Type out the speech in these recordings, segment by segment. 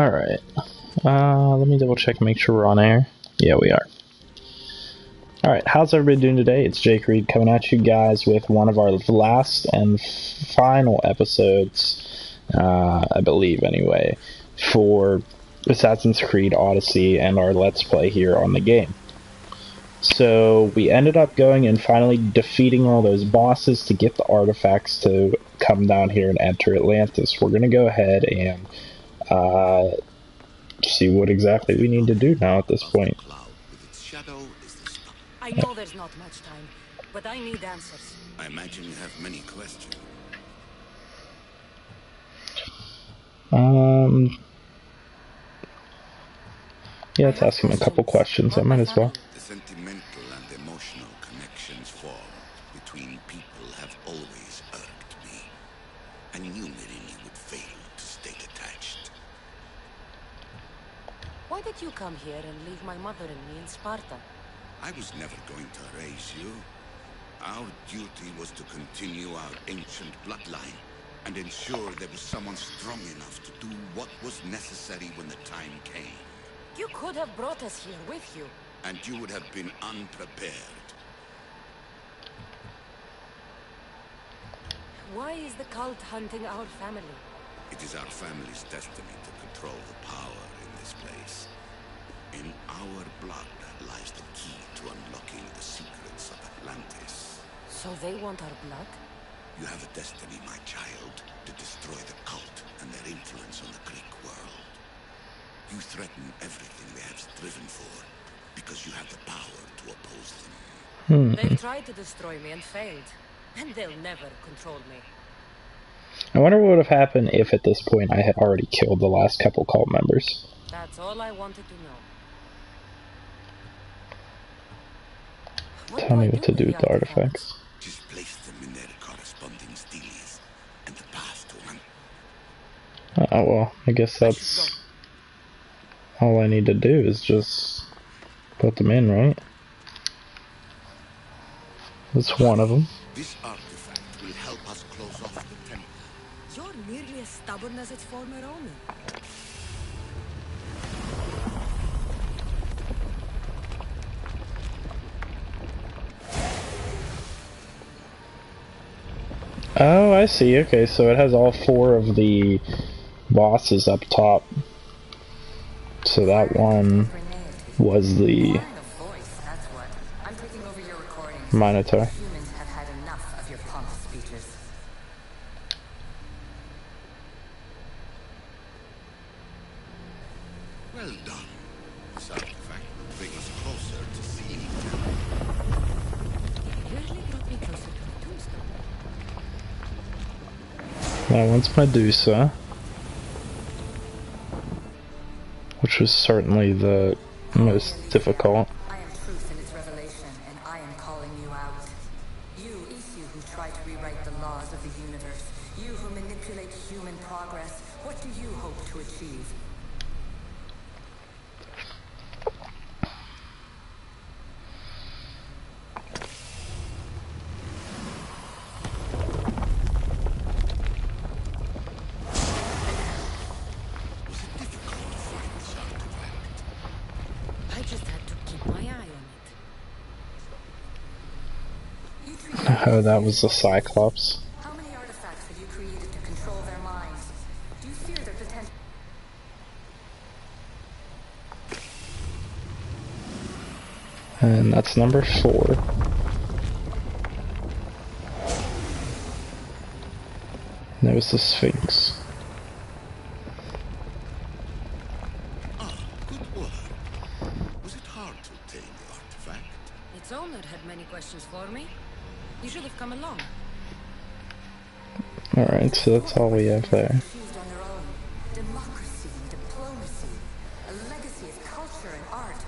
Alright. Let me double check and make sure we're on air. Yeah, we are. Alright, how's everybody doing today? It's Jake Reed coming at you guys with one of our last and final episodes, I believe anyway, for Assassin's Creed Odyssey and our Let's Play here on the game. So, we ended up going and finally defeating all those bosses to get the artifacts to come down here and enter Atlantis. We're going to go ahead and see what exactly we need to do now at this point. I know there's not much time, but I need answers. I imagine you have many questions. Yeah, let's ask him a couple questions. I might as well. The sentimental and emotional connections formed between people have always irked me. I knew Myrrine would fail to stay detached. Why did you come here and leave my mother and me in Sparta? I was never going to raise you. Our duty was to continue our ancient bloodline and ensure there was someone strong enough to do what was necessary when the time came. You could have brought us here with you. And you would have been unprepared. Why is the cult hunting our family? It is our family's destiny to control the power in this place. In our blood lies the key to unlocking the secrets of Atlantis. So they want our blood? You have a destiny, my child, to destroy the cult and their influence on the Greek world. You threaten everything they have striven for, because you have the power to oppose them. They've tried to destroy me and failed, and they'll never control me. I wonder what would have happened if at this point I had already killed the last couple cult members. That's all I wanted to know. Tell me what to do with the artifacts. Just place them in their corresponding steles, and the path to one. Oh, well, I guess that's all I need to do is just put them in, right? That's one of them. This artifact will help us close off the temple. You're nearly as stubborn as its former owner. Oh, I see. Okay, so it has all four of the bosses up top. So that one was the Minotaur. Humans have had enough of your pompous speeches. Well done. This artifact will bring us closer to seeing You really brought me closer to the tombstone. That one's Medusa, which was certainly the most difficult. I am truth in its revelation, and I am calling you out. You who try to rewrite the laws of the universe. You who manipulate human progress. What do you hope to achieve? I just had to keep my eye on it. Oh, that was the Cyclops. How many artifacts have you created to control their minds? Do you fear their potential? And that's number 4. There was the Sphinx. good work. Was it hard to obtain the artifact? Its owner had many questions for me. You should have come along. Alright, so that's all we have there. Achieved on their own. Democracy, diplomacy, a legacy of culture and art.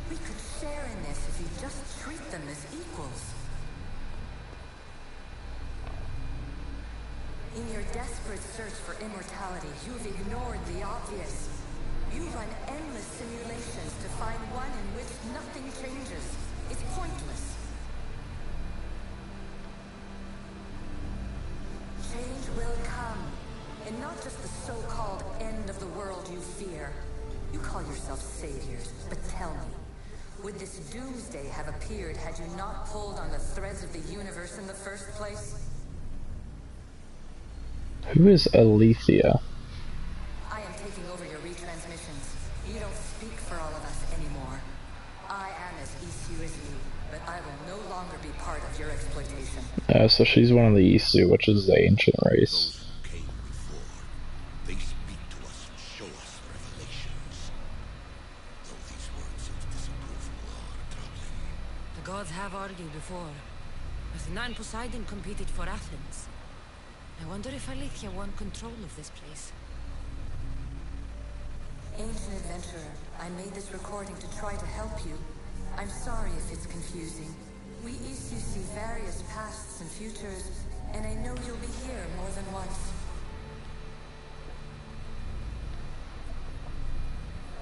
We could share in this if you just treat them as equals. In your desperate search for immortality, you've ignored the obvious. You run endless simulations to find one in which nothing changes. It's pointless. Change will come. and not just the so-called end of the world you fear. You call yourself saviors, but tell me, would this doomsday have appeared had you not pulled on the threads of the universe in the first place? Who is Alethea? I am taking over your retransmissions. You don't speak for all of us anymore. I am as Isu as you, but I will no longer be part of your exploitation. So she's one of the Isu, which is the ancient race. Those who came before, they speak to us and show us revelations. Though these words of disapproval are troubling. The gods have argued before. Athena and Poseidon competed for Athens. I wonder if Alethea won control of this place. Ancient adventurer, I made this recording to try to help you. I'm sorry if it's confusing. We Isu see various pasts and futures, and I know you'll be here more than once.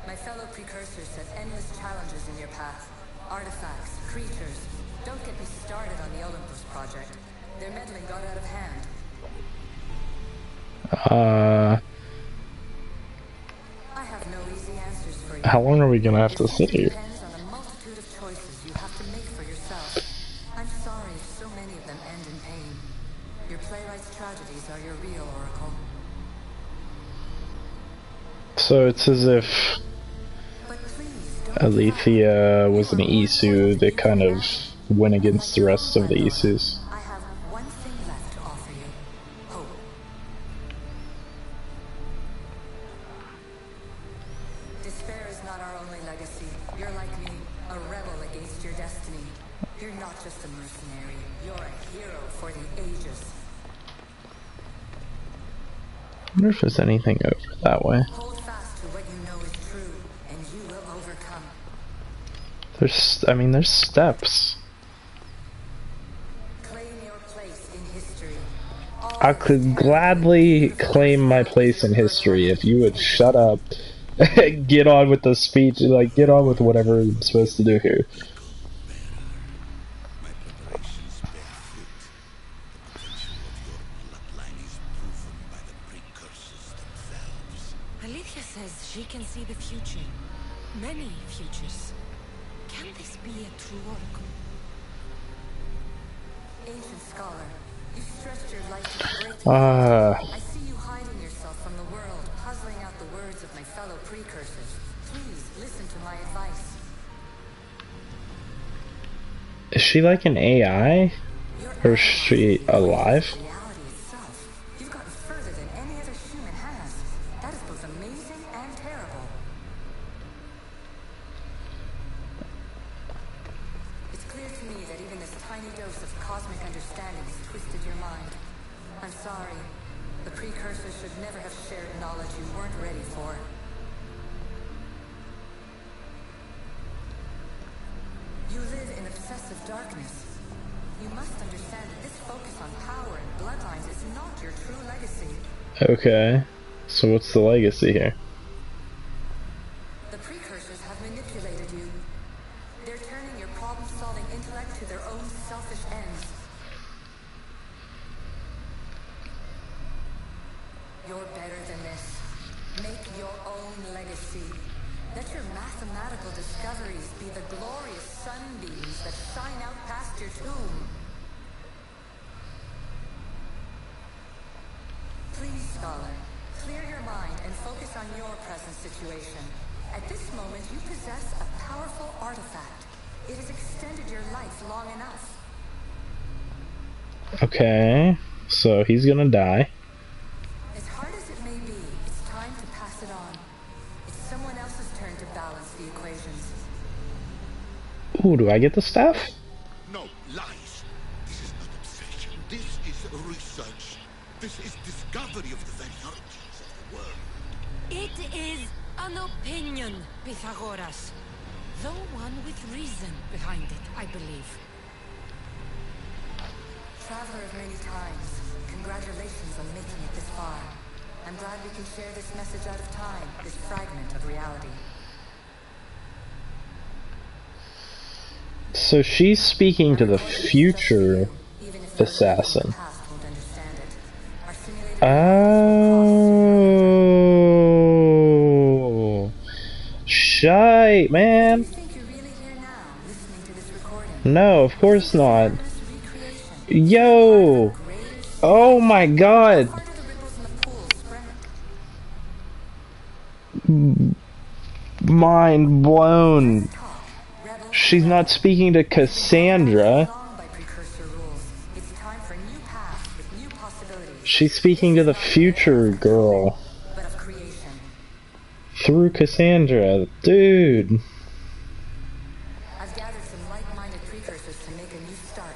My fellow precursors set endless challenges in your path. Artifacts, creatures. Don't get me started on the Olympus project. Their meddling got out of hand. Uh, I have no easy answers for you. how long are we gonna have to sit here? Depends on a multitude of choices you have to make for yourself. I'm sorry if so many of them end in pain. Your playwright's tragedies are your real oracle. So it's as if But please don't Alethea was an Isu that kind of went against the rest of the Isus. I have one thing left to offer you. Hope. Despair is not our only legacy. You're like me, a rebel against your destiny. You're not just a mercenary. You're a hero for the ages. I wonder if there's anything over that way. Hold fast to what you know is true, and you will overcome. There's steps. Claim your place in history. All I could gladly claim my place in history if you would shut up and get on with the speech, like get on with whatever I'm supposed to do here. My preparations bear fruit. The potential of your bloodline is proven by the precursors themselves. Alethea says she can see the future. Many futures. Can this be a true oracle? ancient scholar, you stretched your life to break. I see you hiding yourself from the world, puzzling out the words of my fellow precursors. Please listen to my advice. Is she like an AI? Or is she alive? Reality itself. You've gotten further than any other human has. That is both amazing and terrible. It's clear to me that even this tiny dose of cosmic understanding has twisted your mind. I'm sorry. The precursors should never have shared knowledge you weren't ready for. You live in obsessive darkness. You must understand that this focus on power and bloodlines is not your true legacy. Okay. So what's the legacy here? The precursors have manipulated you. They're turning your problem-solving intellect to their own selfish ends. You're better than this. Make your own legacy. Let your mathematical discoveries be the glorious sunbeams that shine out past your tomb. Please, scholar, clear your mind and focus on your present situation. At this moment, you possess a powerful artifact. It has extended your life long enough. Okay. So he's gonna die. As hard as it may be, it's time to pass it on. It's someone else's turn to balance the equations. Ooh, do I get the staff? No, lies. This is not obsession. This is research. This is discovery of the very origins of the world. It is an opinion, Pythagoras. Though one with reason behind it, I believe. Traveler of many times, congratulations on making it this far. I'm glad we can share this message out of time, this fragment of reality. So she's speaking to the future Even if those who know the assassin. past won't understand it. Our simulated shite, man. You think you're really here now, listening to this recording? No, of course not. This recreation. Yo! Oh my god! Part of the ripples in the pool spread. Mind blown. Talk. Rebels. She's not speaking to Cassandra. Long by precursor rules. It's time for new paths with new possibilities. She's speaking to the future girl. But of creation. Through Cassandra. Dude. I've gathered some like-minded precursors to make a new start.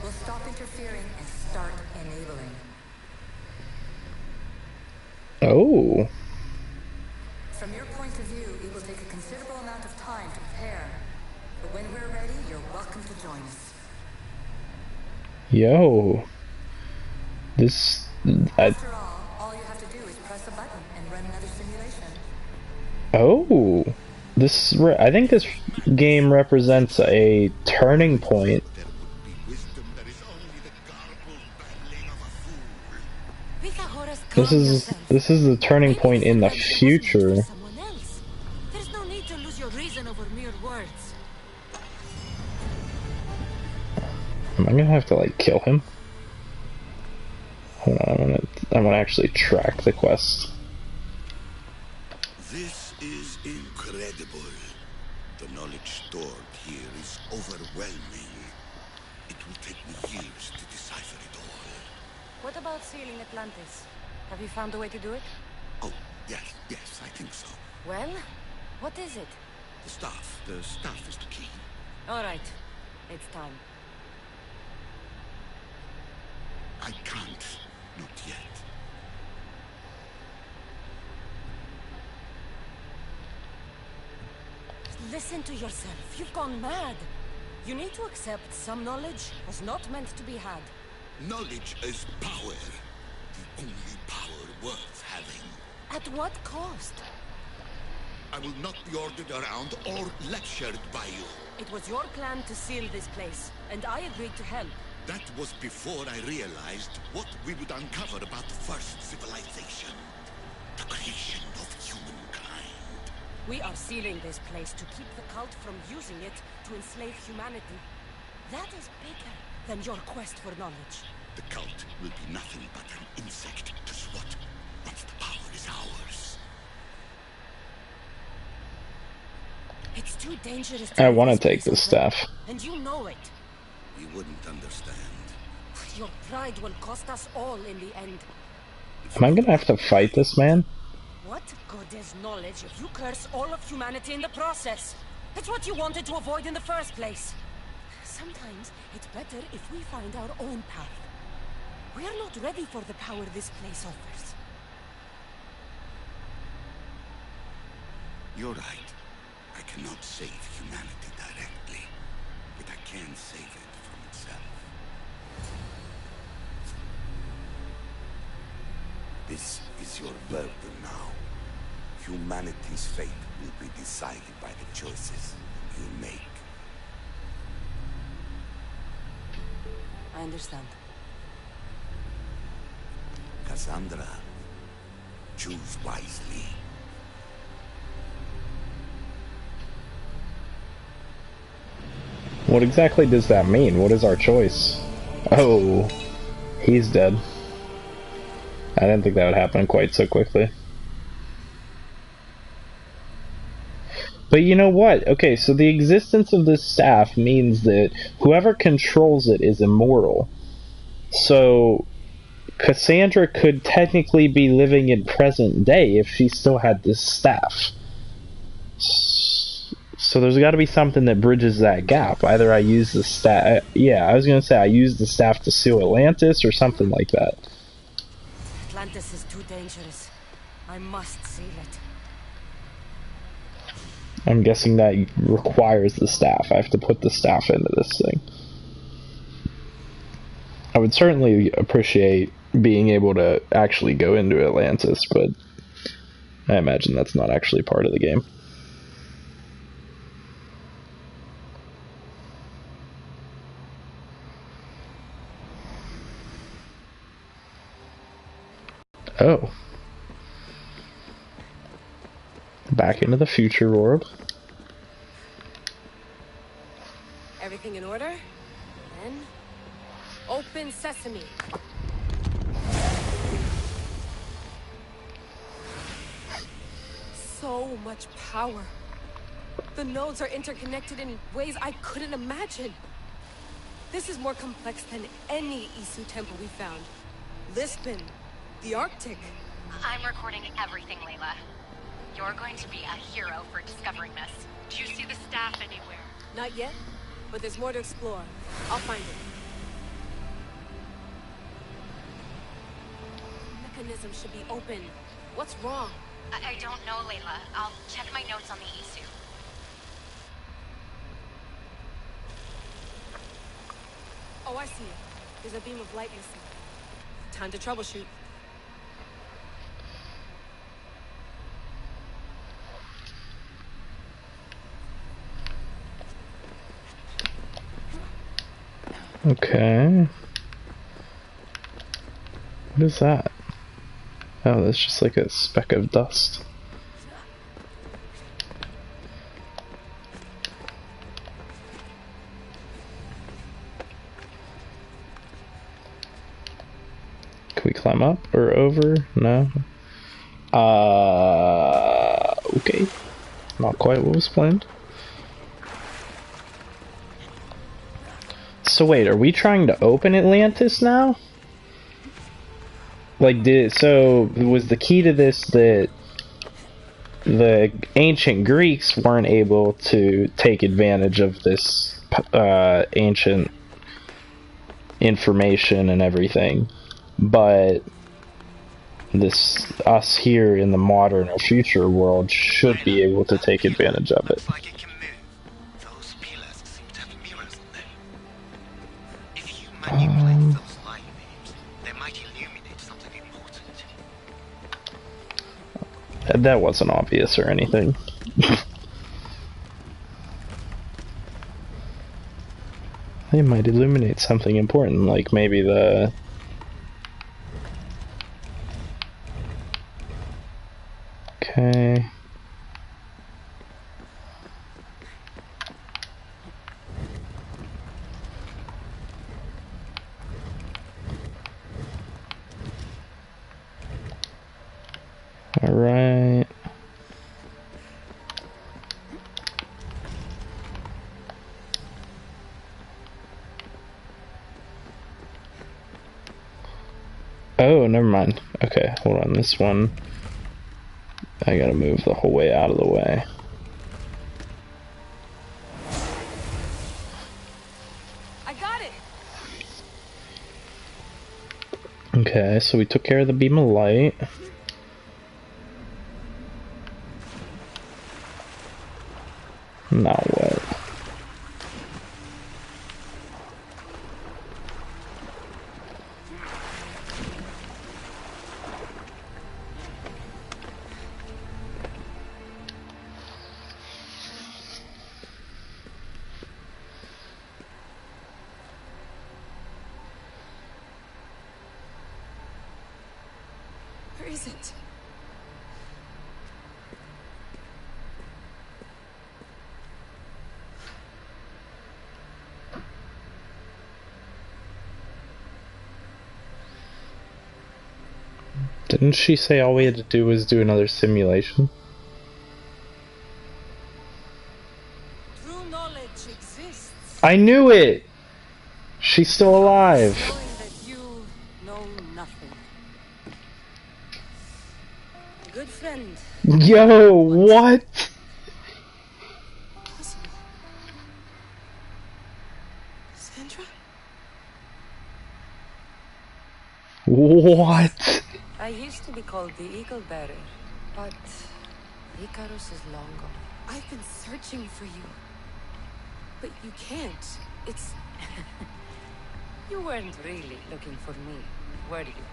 We'll stop interfering and start enabling. Oh. From your point of view, it will take a considerable amount of time to prepare. But when we're ready, you're welcome to join us. Yo. This... After all you have to do is press a button and run another simulation. Oh. I think this game represents a turning point. There would be wisdom that is only the garbled babbling of a fool. Pythagoras, calm yourself. This is the turning Maybe point this in the adventure was meant future. for someone else. There's no need to lose your reason over mere words. Am I gonna have to like kill him? Hold on, I wanna actually track the quest. This is incredible. The knowledge stored here is overwhelming. It will take me years to decipher it all. What about sealing Atlantis? Have you found a way to do it? Oh, yes, I think so. Well, what is it? The staff is the key. All right, it's time. I can't, not yet. Listen to yourself. You've gone mad. You need to accept some knowledge was not meant to be had. Knowledge is power. The only power worth having. At what cost? I will not be ordered around or lectured by you. It was your plan to seal this place, and I agreed to help. That was before I realized what we would uncover about the first civilization. The creation of humankind. We are sealing this place to keep the cult from using it to enslave humanity. That is bigger than your quest for knowledge. The cult will be nothing but an insect to swat once the power is ours. It's too dangerous I to want to leave this take this place open, staff. and you know it. You wouldn't understand. Your pride will cost us all in the end. Am I gonna have to fight this man? What good is knowledge if you curse all of humanity in the process? It's what you wanted to avoid in the first place. Sometimes it's better if we find our own path. We are not ready for the power this place offers. You're right. I cannot save humanity directly, but I can save it from itself. This is your burden now. Humanity's fate will be decided by the choices you make. I understand. Cassandra, choose wisely. What exactly does that mean? What is our choice? Oh, he's dead. I didn't think that would happen quite so quickly. But you know what? Okay, so the existence of this staff means that whoever controls it is immortal. So Cassandra could technically be living in present day if she still had this staff. So there's got to be something that bridges that gap. Either I use the staff... Yeah, I was going to say I use the staff to seal Atlantis or something like that. Atlantis is too dangerous. I must seal it. I'm guessing that requires the staff. I have to put the staff into this thing. I would certainly appreciate being able to actually go into Atlantis, but I imagine that's not actually part of the game. Oh. back into the future world. Everything in order? Then... open sesame. So much power. The nodes are interconnected in ways I couldn't imagine. This is more complex than any Isu temple we found. Lisbon, the Arctic. I'm recording everything, Layla. You're going to be a hero for discovering this. Do you see the staff anywhere? Not yet, but there's more to explore. I'll find it. The mechanism should be open. What's wrong? I don't know, Layla. I'll check my notes on the Isu. Oh, I see it. There's a beam of light missing. Time to troubleshoot. Okay. What is that? Oh, that's just like a speck of dust. Can we climb up or over? No. Okay. Not quite what was planned. So wait, are we trying to open Atlantis now? Like, was the key to this that the ancient Greeks weren't able to take advantage of this ancient information and everything, but us here in the modern or future world should be able to take advantage of it. That wasn't obvious or anything. They might illuminate something important, like maybe the... Okay... Alright... Oh, never mind. Okay, hold on. This one, I gotta move the whole way out of the way. I got it. Okay, so we took care of the beam of light. Now what? Where is it? Didn't she say all we had to do was do another simulation? True knowledge exists. I knew it! She's still alive. Knowing that you know nothing. Good friend. Yo, what? Possible. Sandra? What? I used to be called the Eagle Bearer, but Icarus is long gone. I've been searching for you. But you can't. It's... You weren't really looking for me, were you?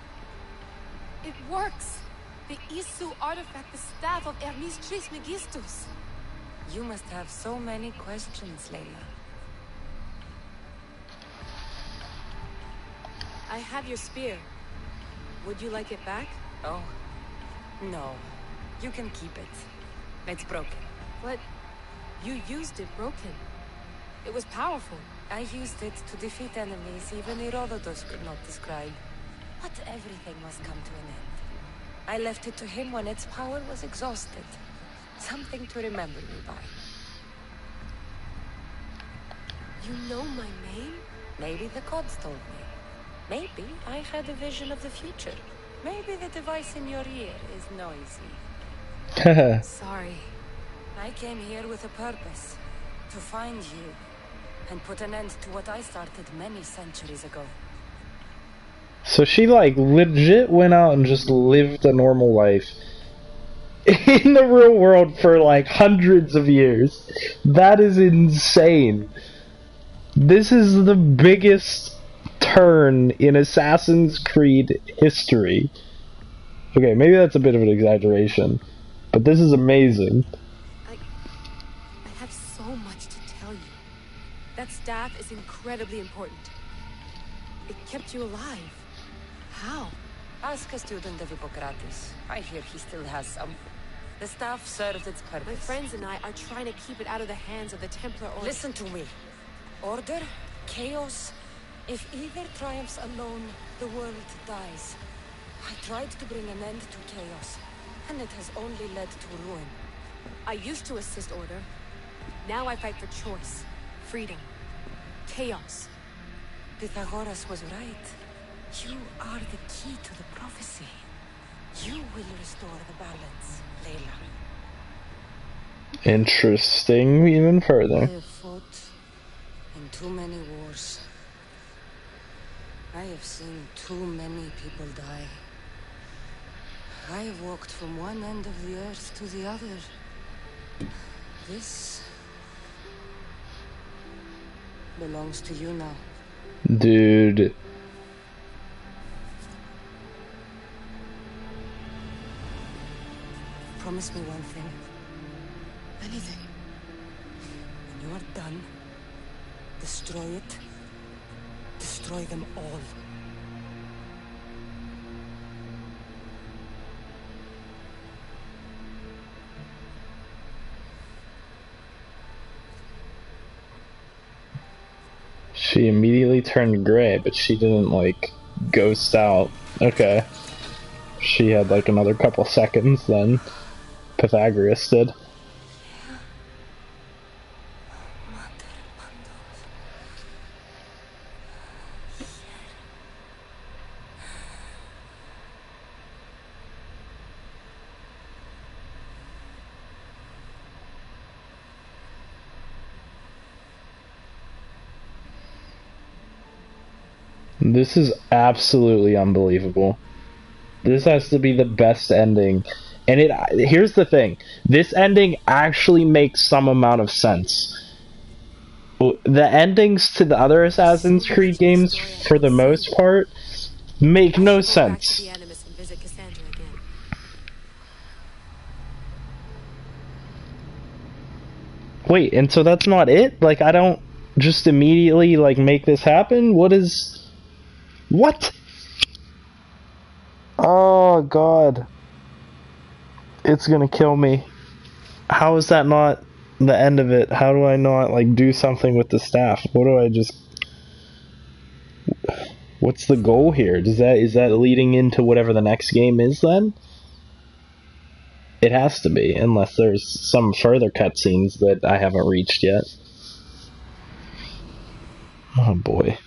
It works! The Isu artifact, the staff of Hermes Trismegistus. You must have so many questions, Layla. I have your spear. Would you like it back? Oh, no. You can keep it. It's broken. But you used it broken. It was powerful. I used it to defeat enemies even Herodotus could not describe. But everything must come to an end. I left it to him when its power was exhausted. Something to remember me by. You know my name? Maybe the gods told me. Maybe I had a vision of the future. Maybe the device in your ear is noisy. Sorry. I came here with a purpose. To find you. And put an end to what I started many centuries ago. So she, like, legit went out and just lived a normal life in the real world for, like, hundreds of years. That is insane. This is the biggest turn in Assassin's Creed history. Okay, maybe that's a bit of an exaggeration, but this is amazing. I have so much to tell you. That staff is incredibly important. It kept you alive. How? Ask a student of Hippocrates. I hear he still has some. The staff served its purpose. My friends and I are trying to keep it out of the hands of the Templar Order. Listen to me. Order, chaos. If either triumphs alone, the world dies. I tried to bring an end to chaos, and it has only led to ruin. I used to assist Order. Now I fight for choice, freedom, chaos. Pythagoras was right. You are the key to the prophecy. You will restore the balance, Layla. Interesting even I further. have fought in too many wars. I have seen too many people die. I have walked from one end of the earth to the other. This belongs to you now. Dude. Promise me one thing. Anything. When you are done, destroy it. Destroy them all. She immediately turned gray, but she didn't, like, ghost out. Okay. She had, like, another couple seconds then. Pythagoras did. This is absolutely unbelievable. This has to be the best ending. And here's the thing. This ending actually makes some amount of sense. The endings to the other Assassin's Creed games, for the most part, make no sense. Wait, and so that's not it? Like, I don't just immediately, like, make this happen? What? Oh, God. It's gonna kill me. How is that not the end of it? How do I not, like, do something with the staff? What do I just... What's the goal here? Is that leading into whatever the next game is, then? It has to be, unless there's some further cutscenes that I haven't reached yet. Oh, boy.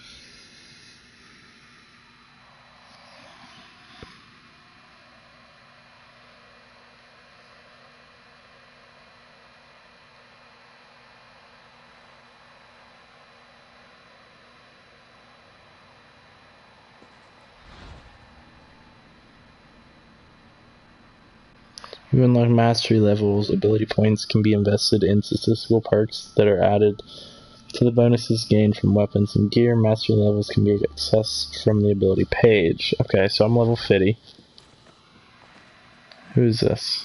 You unlock mastery levels. Ability points can be invested in statistical perks that are added to the bonuses gained from weapons and gear. Mastery levels can be accessed from the ability page. Okay, so I'm level 50. Who's this?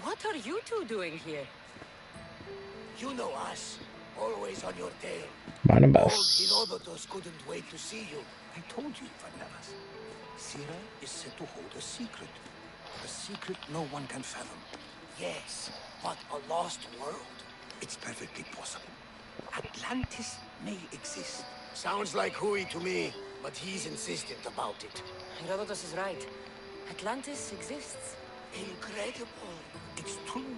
What are you two doing here? You know us. Always on your tail. Mine Old best. Herodotus couldn't wait to see you. I told you, Varnavas. Sira is said to hold a secret. A secret no one can fathom. Yes, but a lost world? It's perfectly possible. Atlantis may exist. Sounds like Hui to me, but he's insistent about it. Herodotus is right. Atlantis exists. Incredible. It's true.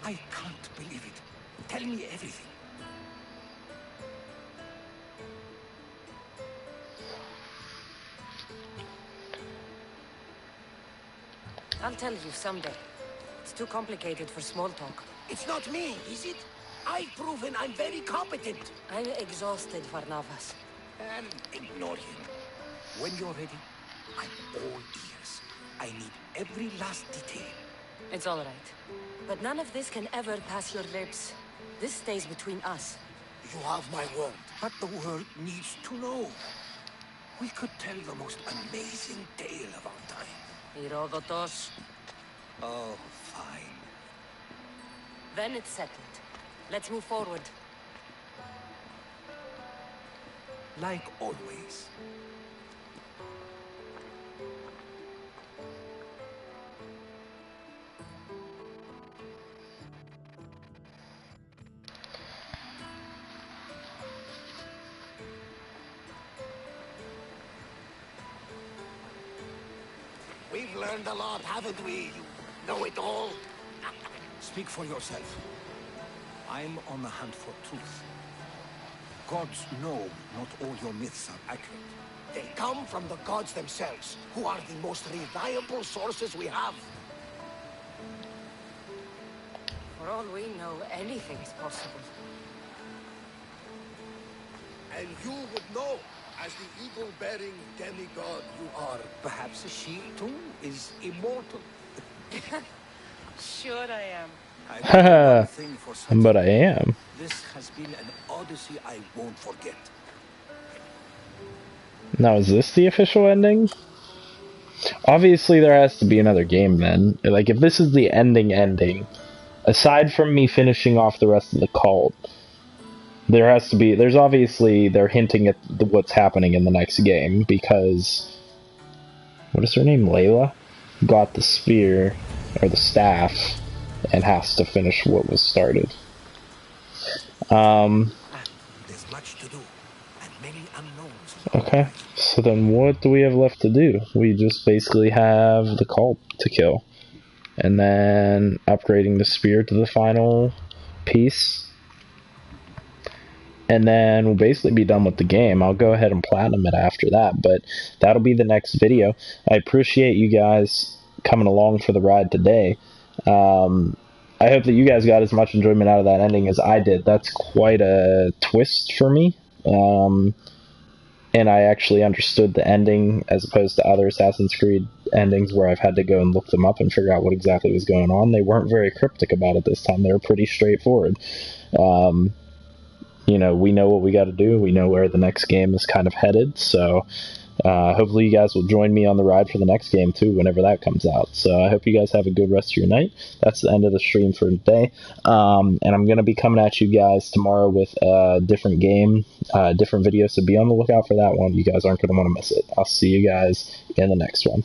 I can't believe it. Tell me everything. I'll tell you someday. It's too complicated for small talk. It's not me, is it? I've proven I'm very competent. I'm exhausted, Varnavas. And ignore him. When you're ready, I'm all ears. I need every last detail. It's all right. But none of this can ever pass your lips. This stays between us. You have my word. But the world needs to know. We could tell the most amazing tale of our time. Herodotus. Oh, fine. Then it's settled. Let's move forward. Like always. We've learned a lot, haven't we? You know it all. Speak for yourself. I'm on the hunt for truth. Gods know not all your myths are accurate. They come from the gods themselves, who are the most reliable sources we have. For all we know, anything's possible. And you would know, as the eagle-bearing demigod you are. Perhaps she, too, is immortal. Sure I am. I got one thing for certain. But I am. This has been an odyssey I won't forget. Now, is this the official ending? Obviously, there has to be another game then. Like, if this is the ending, aside from me finishing off the rest of the cult, there has to be... There's obviously... They're hinting at what's happening in the next game, because... What is her name? Layla? Got the spear, or the staff, and has to finish what was started. There's much to do, and many unknowns. Okay, so then what do we have left to do? We just basically have the cult to kill. And then upgrading the spear to the final piece. And then we'll basically be done with the game. I'll go ahead and platinum it after that, but that'll be the next video. I appreciate you guys coming along for the ride today. I hope that you guys got as much enjoyment out of that ending as I did. That's quite a twist for me. And I actually understood the ending as opposed to other Assassin's Creed endings where I've had to go and look them up and figure out what exactly was going on. They weren't very cryptic about it this time. They were pretty straightforward. You know, we know what we got to do. We know where the next game is kind of headed. So hopefully you guys will join me on the ride for the next game too, whenever that comes out. So I hope you guys have a good rest of your night. That's the end of the stream for today. And I'm going to be coming at you guys tomorrow with a different game, different video. So be on the lookout for that one. You guys aren't going to want to miss it. I'll see you guys in the next one.